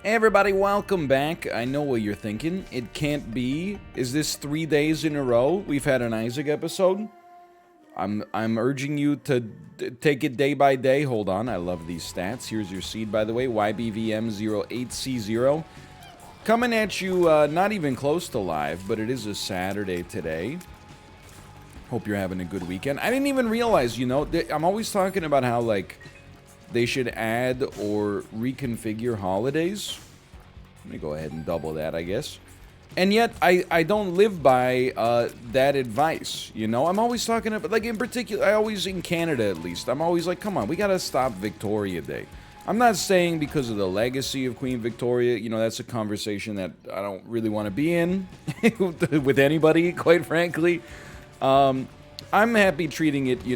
Hey everybody, welcome back. I know what you're thinking. It can't be. Is this 3 days in a row we've had an Isaac episode? I'm urging you to take it day by day. Hold on, I love these stats. Here's your seed, by the way, YBVM08C0. Coming at you, not even close to live, but it is a Saturday today. Hope you're having a good weekend. I didn't even realize, I'm always talking about how, they should add or reconfigure holidays. Let me go ahead and double that, I guess. And yet, I don't live by that advice, I'm always talking about, in particular, in Canada at least, I'm always like, come on, we gotta stop Victoria Day. I'm not saying because of the legacy of Queen Victoria, that's a conversation that I don't really want to be in with anybody, quite frankly. I'm happy treating it,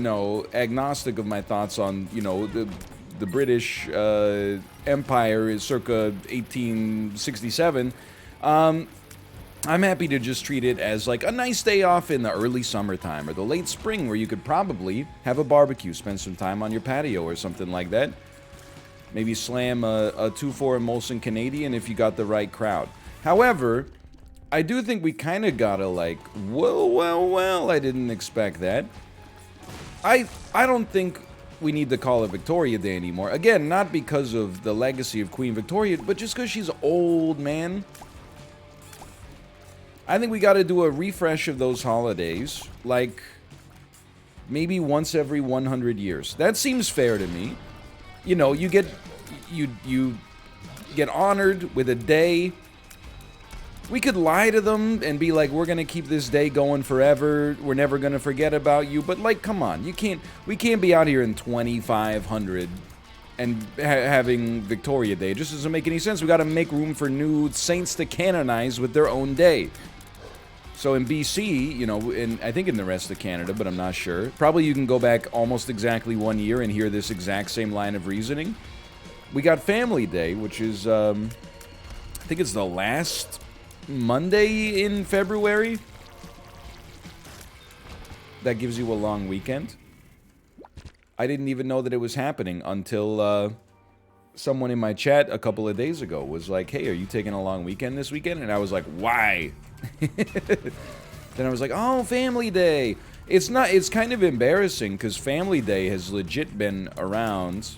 agnostic of my thoughts on, the British Empire is circa 1867. I'm happy to just treat it as a nice day off in the early summertime or the late spring where you could probably have a barbecue, spend some time on your patio or something like that. Maybe slam a 2-4 Molson Canadian if you got the right crowd. However, I do think we kind of gotta well, I didn't expect that. I don't think we need to call it Victoria Day anymore. Again, not because of the legacy of Queen Victoria, but just because she's old, man. I think we got to do a refresh of those holidays, maybe once every 100 years. That seems fair to me. You get honored with a day. We could lie to them and be like, we're going to keep this day going forever. We're never going to forget about you. But come on, we can't be out here in 2500 and having Victoria Day. It just doesn't make any sense. We got to make room for new saints to canonize with their own day. So in BC, and I think in the rest of Canada, but I'm not sure. Probably you can go back almost exactly 1 year and hear this exact same line of reasoning. We got Family Day, which is, I think it's the last Monday in February. That gives you a long weekend. I didn't even know that it was happening until someone in my chat a couple of days ago was like, hey, are you taking a long weekend this weekend? And I was like, why? Then I was like, oh, Family Day. It's kind of embarrassing because Family Day has legit been around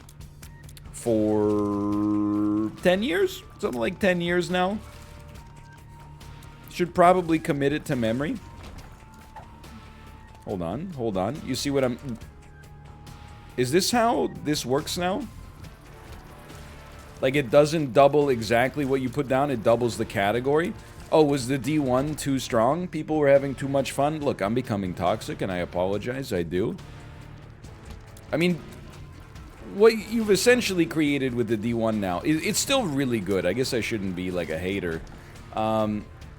for 10 years? Something like 10 years now. Should probably commit it to memory. Hold on. You see what I'm... Is this how this works now? It doesn't double exactly what you put down, it doubles the category. Oh, was the D1 too strong? People were having too much fun? Look, I'm becoming toxic, and I apologize, I do. I mean, what you've essentially created with the D1 now, it's still really good. I guess I shouldn't be a hater.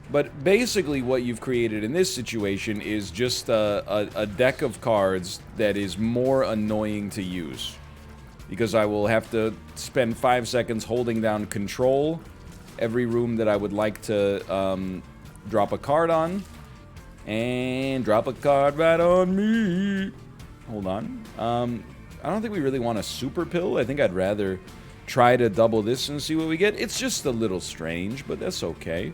But basically what you've created in this situation is just a deck of cards that is more annoying to use. Because I will have to spend 5 seconds holding down control every room that I would like to drop a card on. And drop a card right on me. Hold on. I don't think we really want a super pill. I think I'd rather try to double this and see what we get. It's just a little strange, but that's okay.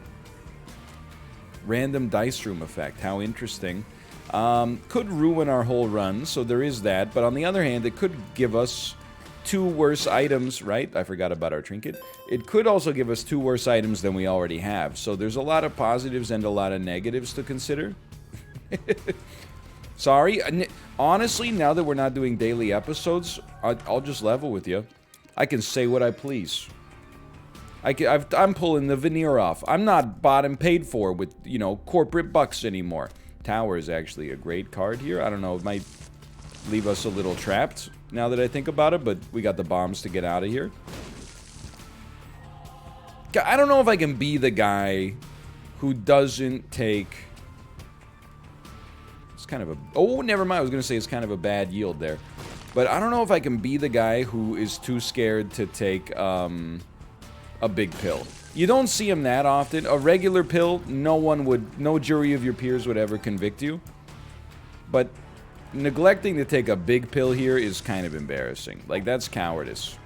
Random dice room effect. How interesting. Could ruin our whole run, so there is that. But on the other hand, it could give us 2 worse items, right? I forgot about our trinket. It could also give us 2 worse items than we already have. So there's a lot of positives and a lot of negatives to consider. Sorry. Honestly, now that we're not doing daily episodes, I'll just level with you. I can say what I please. I'm pulling the veneer off. I'm not bought and paid for with, corporate bucks anymore. Tower is actually a great card here. I don't know, it might leave us a little trapped now that I think about it, but we got the bombs to get out of here. I don't know if I can be the guy who doesn't take... It's kind of a... Oh, never mind. I was going to say it's kind of a bad yield there. But I don't know if I can be the guy who is too scared to take a big pill. You don't see him that often. A regular pill, no jury of your peers would ever convict you. But neglecting to take a big pill here is kind of embarrassing. That's cowardice.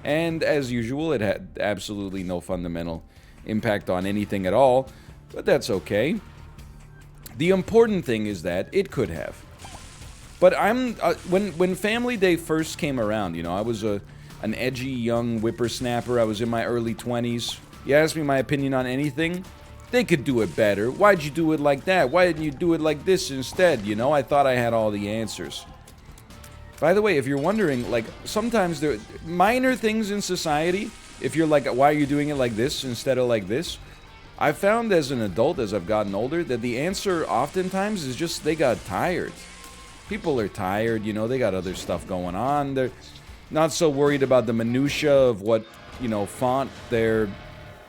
And as usual, it had absolutely no fundamental impact on anything at all, but that's okay. The important thing is that it could have. But when Family Day first came around, you know, I was an edgy young whippersnapper. I was in my early 20s. You ask me my opinion on anything, they could do it better. Why'd you do it like that? Why didn't you do it like this instead? You know, I thought I had all the answers. By the way, if you're wondering, like, sometimes there are minor things in society, if you're like, why are you doing it like this instead of like this? I've found as an adult, as I've gotten older, that the answer oftentimes is just they got tired. People are tired, you know, they got other stuff going on. They're not so worried about the minutia of what, you know, font their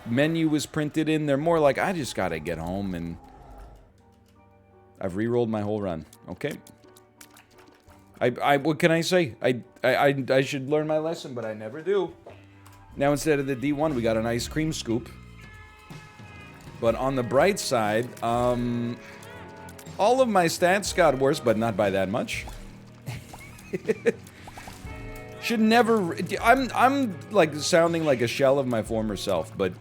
menu was printed in. They're more like, I just gotta get home, and I've re-rolled my whole run. Okay. What can I say? I should learn my lesson, but I never do. Now instead of the D1, we got an ice cream scoop. But on the bright side, all of my stats got worse, but not by that much. Should never... I'm like sounding like a shell of my former self, but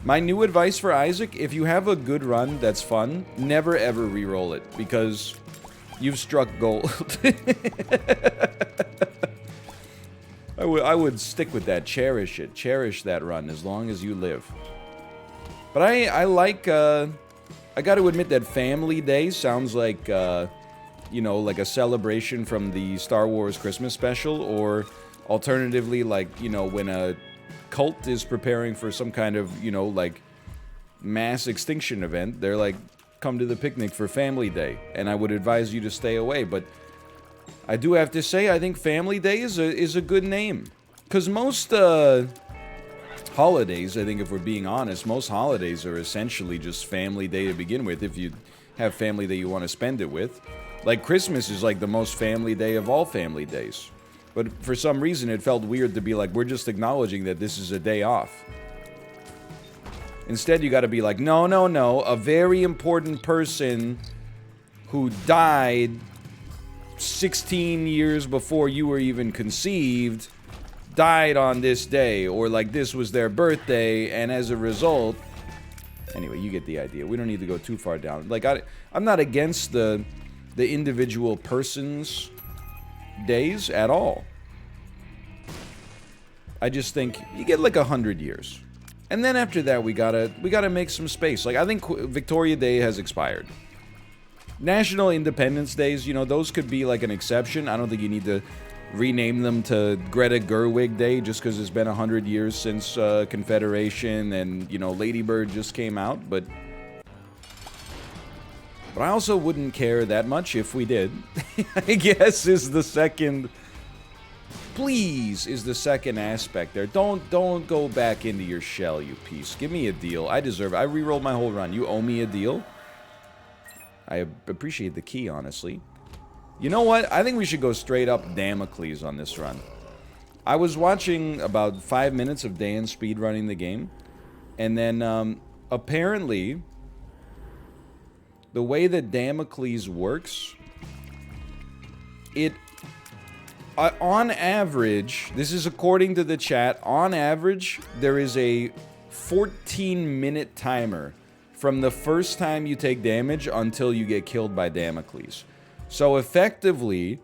my new advice for Isaac, if you have a good run that's fun, never ever re-roll it, because you've struck gold. I would stick with that. Cherish it. Cherish that run as long as you live. But I like... I got to admit that Family Day sounds like, you know, like a celebration from the Star Wars Christmas special, or alternatively, like, you know, when a cult is preparing for some kind of, you know, like, mass extinction event, they're like, come to the picnic for Family Day, and I would advise you to stay away. But I do have to say, I think Family Day is a good name, because most holidays, I think if we're being honest, most holidays are essentially just Family Day to begin with, if you have family that you want to spend it with. Like Christmas is like the most Family Day of all Family Days, but for some reason it felt weird to be like, we're just acknowledging that this is a day off. Instead, you got to be like, no, no, no, a very important person who died 16 years before you were even conceived died on this day, or like this was their birthday, and as a result... Anyway, you get the idea. We don't need to go too far down. Like, I'm not against the individual person's days at all. I just think you get like 100 years. And then after that, we gotta make some space. Like, I think Victoria Day has expired. National Independence Days, you know, those could be like an exception. I don't think you need to rename them to Greta Gerwig Day just because it's been 100 years since Confederation and, you know, Lady Bird just came out. But I also wouldn't care that much if we did. I guess is the second... Please, is the second aspect there. Don't go back into your shell, you piece. Give me a deal. I deserve it. I re-rolled my whole run. You owe me a deal. I appreciate the key, honestly. You know what? I think we should go straight up Damocles on this run. I was watching about 5 minutes of Dan speedrunning the game. And then, apparently, the way that Damocles works, it... on average, this is according to the chat, on average, there is a 14-minute timer from the first time you take damage until you get killed by Damocles. So effectively,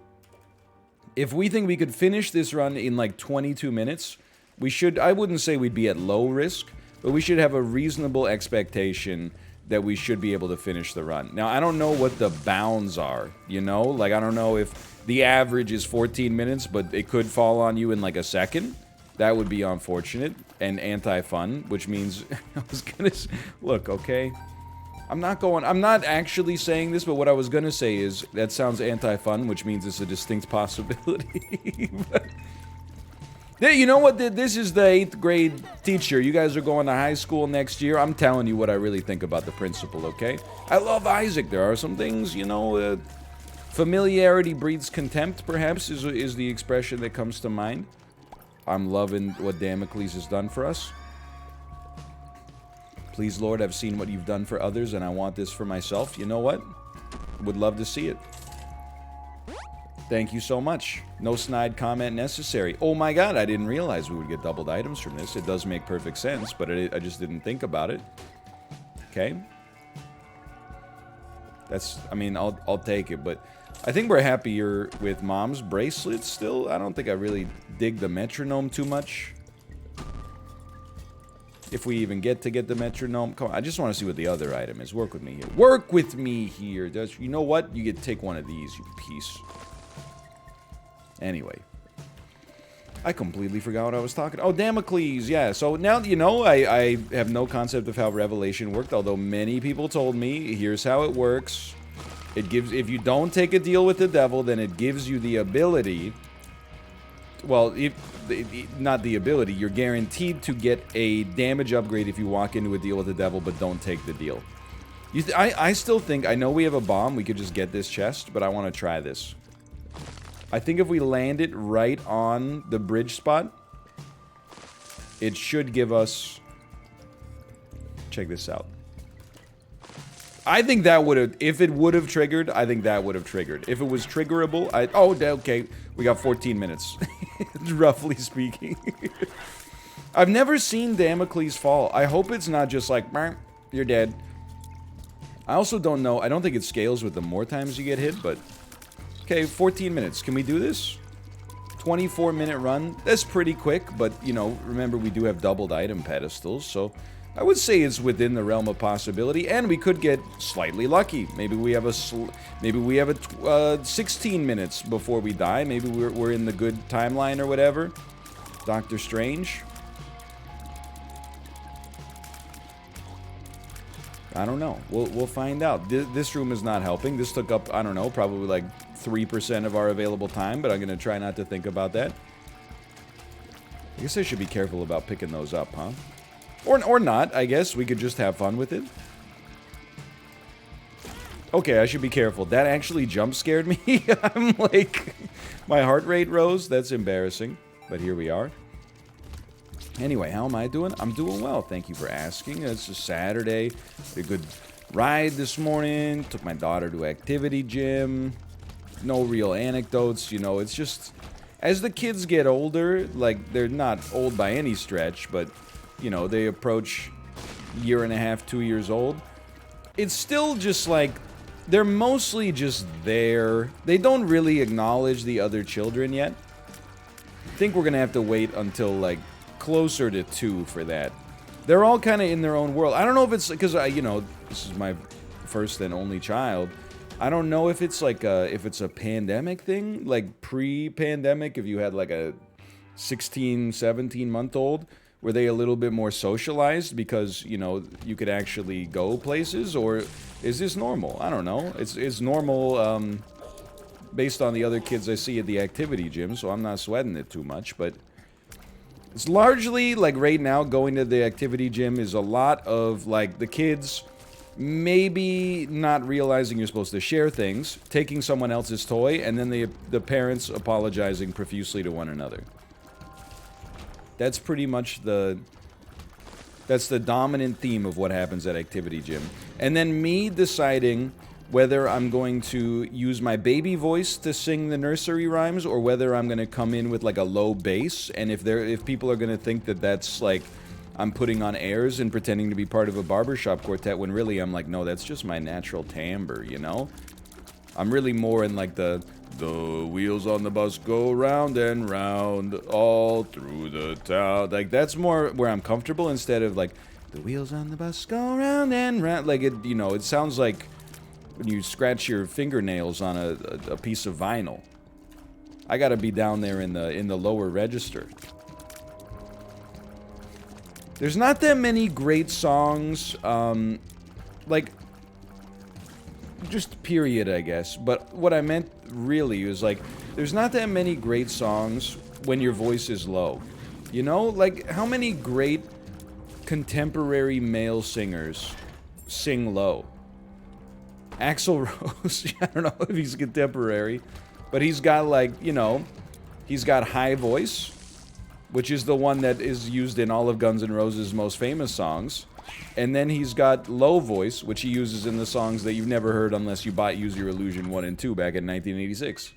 if we think we could finish this run in like 22 minutes, we should, I wouldn't say we'd be at low risk, but we should have a reasonable expectation that we should be able to finish the run. Now, I don't know what the bounds are, you know? Like, I don't know if the average is 14 minutes, but it could fall on you in like a second. That would be unfortunate and anti-fun, which means... I was gonna... Look, okay? I'm not actually saying this, but what I was gonna say is, that sounds anti-fun, which means it's a distinct possibility. Yeah, you know what? This is the 8th grade teacher. You guys are going to high school next year. I'm telling you what I really think about the principal, okay? I love Isaac. There are some things, you know, familiarity breeds contempt, perhaps, is the expression that comes to mind. I'm loving what Damocles has done for us. Please, Lord, I've seen what you've done for others, and I want this for myself. You know what? Would love to see it. Thank you so much. No snide comment necessary. Oh my god, I didn't realize we would get doubled items from this. It does make perfect sense, but I just didn't think about it. Okay. That's, I mean, I'll take it, but I think we're happier with Mom's bracelet still. I don't think I really dig the metronome too much. If we even get the metronome. Come on, I just want to see what the other item is. Work with me here. Work with me here. You know what? You get to take one of these, you piece. Anyway. I completely forgot what I was talking. Oh, Damocles, yeah. So now, you know, I have no concept of how Revelation worked, although many people told me, here's how it works. It gives, if you don't take a deal with the devil, then it gives you the ability, well, not the ability, you're guaranteed to get a damage upgrade if you walk into a deal with the devil, but don't take the deal. I still think, I know we have a bomb, we could just get this chest, but I want to try this. I think if we land it right on the bridge spot, it should give us... Check this out. I think that would have... If it would have triggered, I think that would have triggered. If it was triggerable, oh, okay. We got 14 minutes. Roughly speaking. I've never seen Damocles fall. I hope it's not just like, you're dead. I also don't know. I don't think it scales with the more times you get hit, but... Okay, 14 minutes. Can we do this? 24-minute run. That's pretty quick, but, you know, remember we do have doubled item pedestals, so I would say it's within the realm of possibility, and we could get slightly lucky. Maybe we have a 16 minutes before we die. Maybe we're in the good timeline or whatever. Doctor Strange. I don't know. We'll find out. This room is not helping. This took up, I don't know, probably like 3% of our available time, but I'm going to try not to think about that. I guess I should be careful about picking those up, huh? Or not, I guess. We could just have fun with it. Okay, I should be careful. That actually jump scared me. I'm like... My heart rate rose. That's embarrassing. But here we are. Anyway, how am I doing? I'm doing well. Thank you for asking. It's a Saturday. A good ride this morning. Took my daughter to activity gym. No real anecdotes. You know, it's just... As the kids get older, like, they're not old by any stretch, but, you know, they approach year and a half, 2 years old. It's still just like... They're mostly just there. They don't really acknowledge the other children yet. I think we're gonna have to wait until, like, closer to 2 for that. They're all kind of in their own world. I don't know if it's because you know, this is my first and only child. I don't know if it's like if it's a pandemic thing, like pre-pandemic, if you had like a 16, 17-month-old, were they a little bit more socialized because, you know, you could actually go places, or is this normal? I don't know. It's normal based on the other kids I see at the activity gym, so I'm not sweating it too much, but it's largely, like, right now, going to the activity gym is a lot of, like, the kids maybe not realizing you're supposed to share things, taking someone else's toy, and then the parents apologizing profusely to one another. That's pretty much that's the dominant theme of what happens at activity gym. And then me deciding whether I'm going to use my baby voice to sing the nursery rhymes, or whether I'm going to come in with like a low bass, and if people are going to think that that's like I'm putting on airs and pretending to be part of a barbershop quartet, when really I'm like, no, that's just my natural timbre, you know? I'm really more in like the wheels on the bus go round and round all through the town. Like, that's more where I'm comfortable, instead of like, the wheels on the bus go round and round. Like, it, you know, it sounds like when you scratch your fingernails on a piece of vinyl. I gotta be down there in the lower register. There's not that many great songs, like, just period, I guess. But what I meant really is, like, there's not that many great songs when your voice is low. You know? Like, how many great contemporary male singers sing low? Axl Rose, I don't know if he's contemporary, but he's got, like, you know, he's got high voice, which is the one that is used in all of Guns N' Roses' most famous songs. And then he's got low voice, which he uses in the songs that you've never heard unless you bought Use Your Illusion 1 and 2 back in 1986.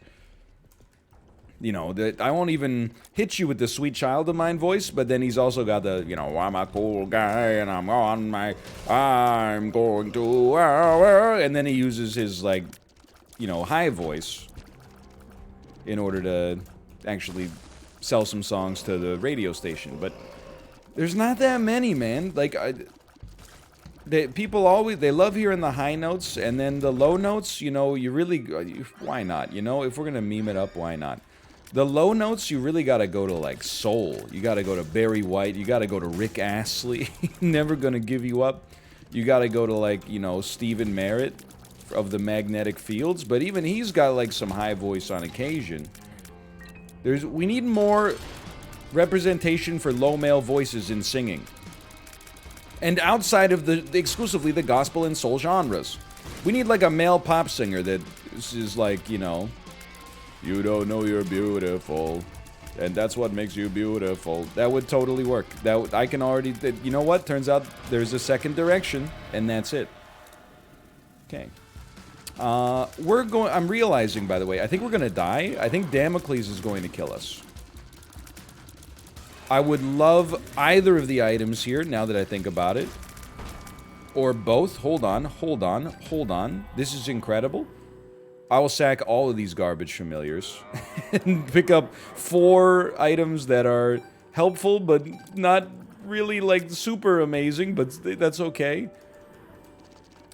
You know, I won't even hit you with the sweet child of mine voice, but then he's also got the, you know, I'm a cool guy and I'm going to, and then he uses his, like, you know, high voice in order to actually sell some songs to the radio station. But there's not that many, man. Like, people always, they love hearing the high notes, and then the low notes, you know, you really, why not? You know, if we're gonna meme it up, why not? The low notes, you really gotta go to, like, Soul. You gotta go to Barry White. You gotta go to Rick Astley. Never Gonna Give You Up. You gotta go to, like, you know, Stephen Merritt of the Magnetic Fields. But even he's got, like, some high voice on occasion. We need more representation for low male voices in singing. And outside of exclusively the gospel and soul genres. We need, like, a male pop singer that is like, you know, you don't know you're beautiful, and that's what makes you beautiful. That would totally work. I can already, you know what? Turns out there's a second direction, and that's it. Okay. I'm realizing, by the way, I think we're gonna die. I think Damocles is going to kill us. I would love either of the items here, now that I think about it. Or both. Hold on. This is incredible. I will sack all of these garbage familiars and pick up 4 items that are helpful, but not really, like, super amazing, but that's okay.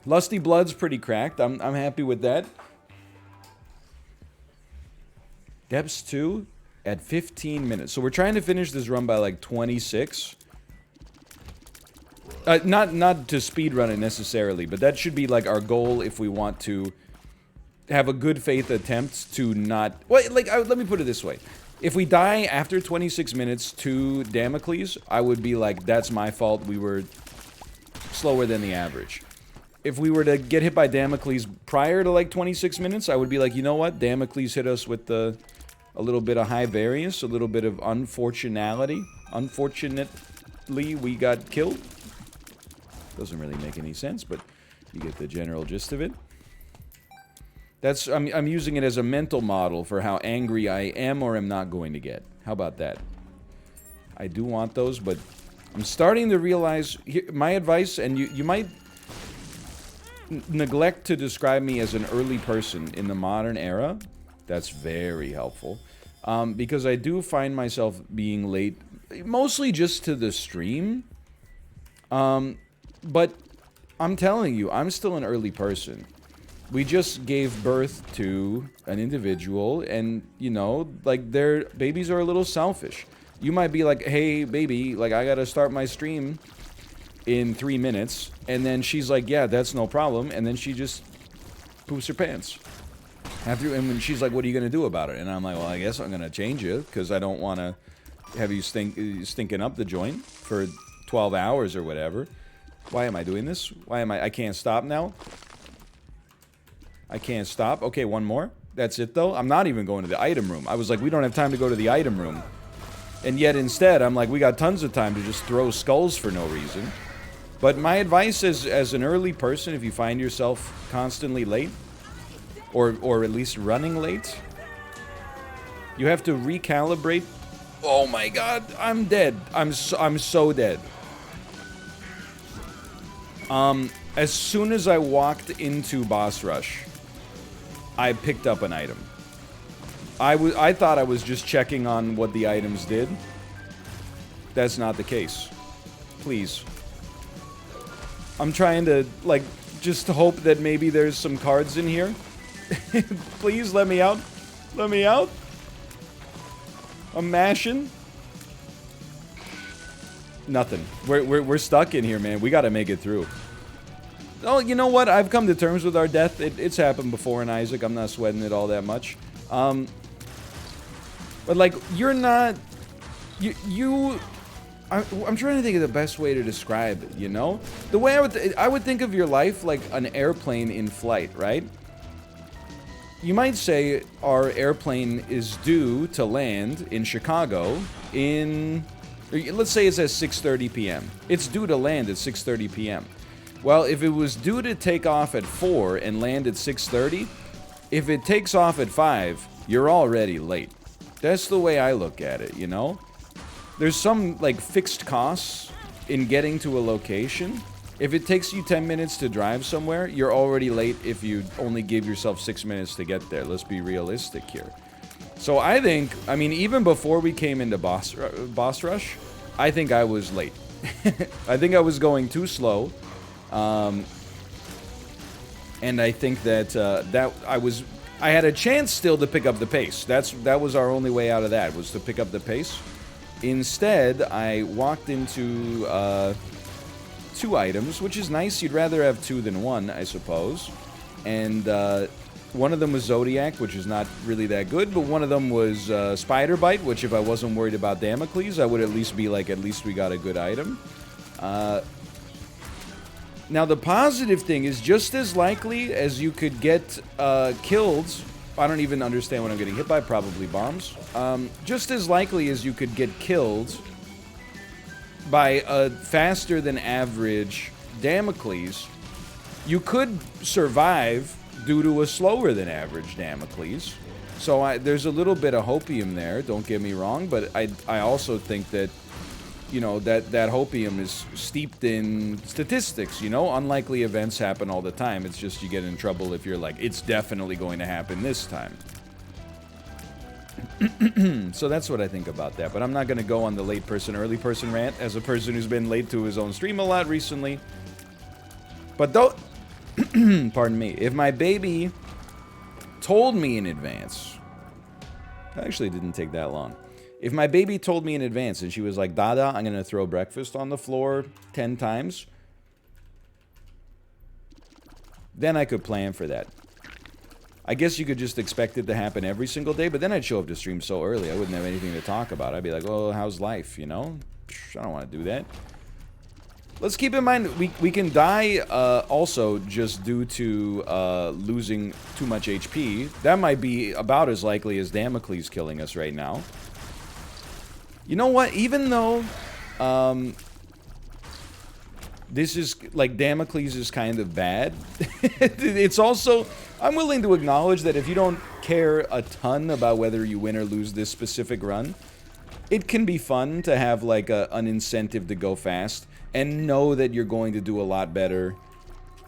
Lusty Blood's pretty cracked. I'm happy with that. Depths 2 at 15 minutes. So we're trying to finish this run by, like, 26. Not to speedrun it necessarily, but that should be, like, our goal if we want to have a good faith attempt to not... Well, like, let me put it this way. If we die after 26 minutes to Damocles, I would be like, that's my fault. We were slower than the average. If we were to get hit by Damocles prior to, like, 26 minutes, I would be like, you know what? Damocles hit us with a little bit of high variance, a little bit of unfortunality. Unfortunately, we got killed. Doesn't really make any sense, but you get the general gist of it. I'm using it as a mental model for how angry I am or am not going to get. How about that? I do want those, but I'm starting to realize my advice, and you might neglect to describe me as an early person in the modern era. That's very helpful. Because I do find myself being late, mostly just to the stream. But I'm telling you, I'm still an early person. We just gave birth to an individual, and, you know, like, their babies are a little selfish. You might be like, hey, baby, like, I gotta start my stream in 3 minutes, and then she's like, yeah, that's no problem, and then she just poops her pants. And when she's like, what are you gonna do about it? And I'm like, well, I guess I'm gonna change you, because I don't want to have you stinking up the joint for 12 hours or whatever. Why am I doing this? I can't stop now? I can't stop. Okay, one more. That's it, though. I'm not even going to the item room. I was like, we don't have time to go to the item room. And yet, instead, I'm like, we got tons of time to just throw skulls for no reason. But my advice is, as an early person, if you find yourself constantly late, or at least running late, you have to recalibrate. Oh my god, I'm dead. I'm so dead. As soon as I walked into Boss Rush, I picked up an item. I thought I was just checking on what the items did. That's not the case. Please. I'm trying to, like, just hope that maybe there's some cards in here. Please, let me out. Let me out. I'm mashing. Nothing. We're stuck in here, man. We gotta make it through. Oh, you know what? I've come to terms with our death. It's happened before in Isaac. I'm not sweating it all that much. But, like, you're not... I'm trying to think of the best way to describe it, you know? The way I would think of your life like an airplane in flight, right? You might say our airplane is due to land in Chicago in... Let's say it's at 6:30 p.m. It's due to land at 6:30 p.m. Well, if it was due to take off at 4 and land at 6:30, if it takes off at 5, you're already late. That's the way I look at it, you know? There's some, like, fixed costs in getting to a location. If it takes you 10 minutes to drive somewhere, you're already late if you only give yourself 6 minutes to get there. Let's be realistic here. So I think, I mean, even before we came into boss rush, I think I was late. I think I was going too slow. And I think that I had a chance still to pick up the pace. That was our only way out of that, was to pick up the pace. Instead, I walked into 2 items, which is nice. You'd rather have 2 than 1, I suppose. And one of them was Zodiac, which is not really that good, but one of them was Spider Bite, which if I wasn't worried about Damocles, I would at least be like, at least we got a good item. Now, the positive thing is just as likely as you could get killed. I don't even understand what I'm getting hit by, probably bombs. Just as likely as you could get killed by a faster than average Damocles, you could survive due to a slower than average Damocles. So there's a little bit of hopium there, don't get me wrong, but I also think that, you know, that hopium is steeped in statistics, you know? Unlikely events happen all the time. It's just you get in trouble if you're like, it's definitely going to happen this time. So that's what I think about that. But I'm not going to go on the late person, early person rant as a person who's been late to his own stream a lot recently. But though, pardon me, if my baby told me in advance, actually didn't take that long. If my baby told me in advance and she was like, Dada, I'm going to throw breakfast on the floor 10 times, then I could plan for that. I guess you could just expect it to happen every single day, but then I'd show up to stream so early, I wouldn't have anything to talk about. I'd be like, oh, how's life, you know? I don't want to do that. Let's keep in mind, we can die also just due to losing too much HP. That might be about as likely as Damocles killing us right now. You know what? Even though this is, like, Damocles is kind of bad, it's also, I'm willing to acknowledge that if you don't care a ton about whether you win or lose this specific run, it can be fun to have, like, an incentive to go fast and know that you're going to do a lot better,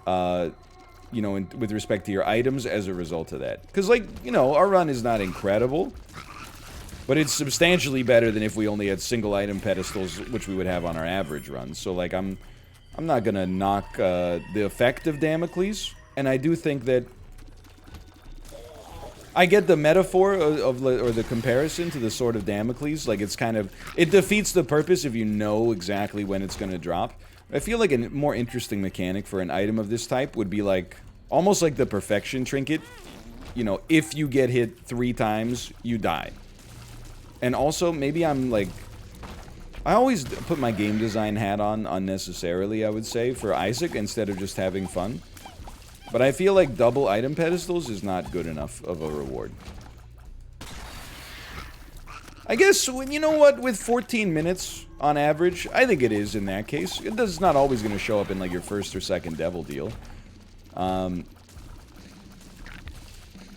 you know, with respect to your items as a result of that. Because, like, you know, our run is not incredible, but it's substantially better than if we only had single item pedestals, which we would have on our average run. So, like, I'm not gonna knock the effect of Damocles, and I do think that I get the metaphor of or the comparison to the Sword of Damocles. Like, it's kind of, it defeats the purpose if you know exactly when it's gonna drop. I feel like a more interesting mechanic for an item of this type would be like, almost like the Perfection Trinket. You know, if you get hit 3 times, you die. And also, maybe I'm like, I always put my game design hat on unnecessarily, I would say, for Isaac instead of just having fun. But I feel like double item pedestals is not good enough of a reward. I guess, you know what, with 14 minutes on average, I think it is in that case. It's not always going to show up in, like, your first or second devil deal.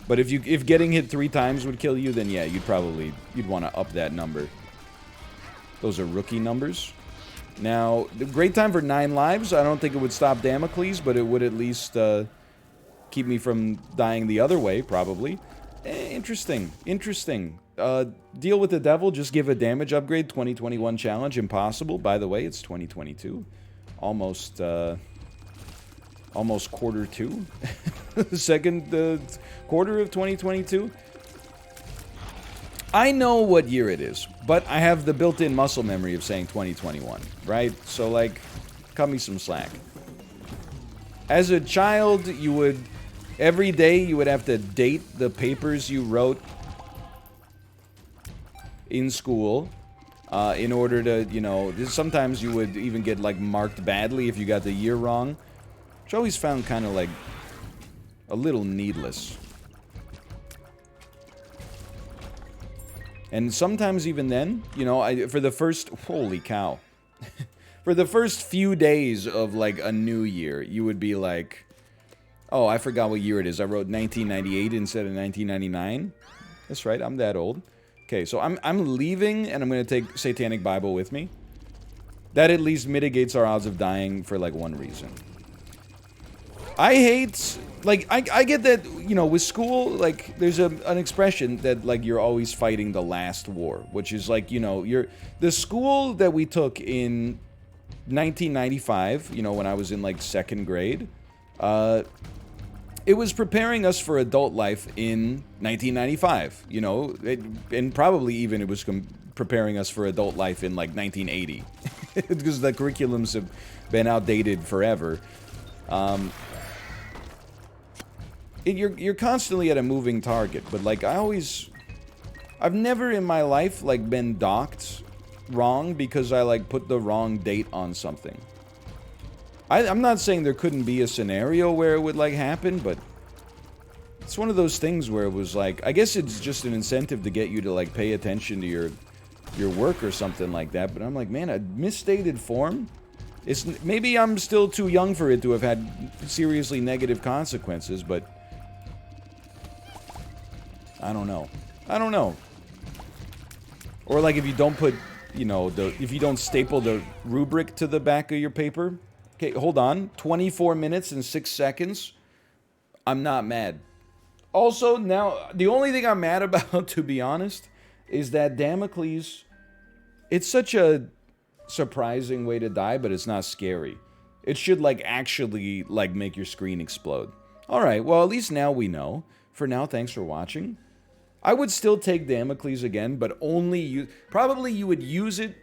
But if getting hit 3 times would kill you, then yeah, you'd want to up that number. Those are rookie numbers. Now, the great time for 9 lives. I don't think it would stop Damocles, but it would at least keep me from dying the other way, probably. Interesting. Interesting. Deal with the devil, just give a damage upgrade. 2021 challenge, impossible. By the way, it's 2022. Almost quarter 2. The second quarter of 2022. I know what year it is, but I have the built-in muscle memory of saying 2021, right? So, like, cut me some slack. As a child, you would, every day you would have to date the papers you wrote in school in order to, you know, sometimes you would even get, like, marked badly if you got the year wrong, which I always found kind of, like, a little needless. And sometimes even then, you know, for the first, holy cow, for the first few days of, like, a new year, you would be like, oh, I forgot what year it is. I wrote 1998 instead of 1999. That's right, I'm that old. Okay, so I'm leaving, and I'm going to take Satanic Bible with me. That at least mitigates our odds of dying for, like, one reason. I hate... Like, I get that, you know, with school, like, there's an expression that, like, you're always fighting the last war. Which is, like, you know, the school that we took in 1995, you know, when I was in, like, 2nd grade... it was preparing us for adult life in 1995, you know, and probably even it was preparing us for adult life in, like, 1980, because the curriculums have been outdated forever. You're constantly at a moving target, but, like, I've never in my life, like, been docked wrong because I, like, put the wrong date on something. I'm not saying there couldn't be a scenario where it would, like, happen, but it's one of those things where it was, like, I guess it's just an incentive to get you to, like, pay attention to your work or something like that, but I'm like, man, a misstated form? Maybe I'm still too young for it to have had seriously negative consequences, but I don't know. I don't know. Or, like, if you don't put, you know, if you don't staple the rubric to the back of your paper... Okay, hold on. 24 minutes and 6 seconds. I'm not mad. Also, now, the only thing I'm mad about, to be honest, is that Damocles... It's such a surprising way to die, but it's not scary. It should, like, actually, like, make your screen explode. Alright, well, at least now we know. For now, thanks for watching. I would still take Damocles again, but only probably you would use it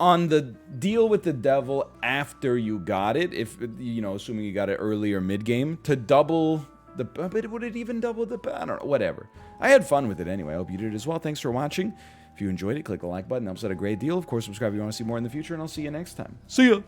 on the deal with the devil after you got it, if, you know, assuming you got it early or mid-game, to double the... But would it even double the... I don't know, whatever. I had fun with it anyway. I hope you did as well. Thanks for watching. If you enjoyed it, click the like button. Helps out a great deal. Of course, subscribe if you want to see more in the future, and I'll see you next time. See ya!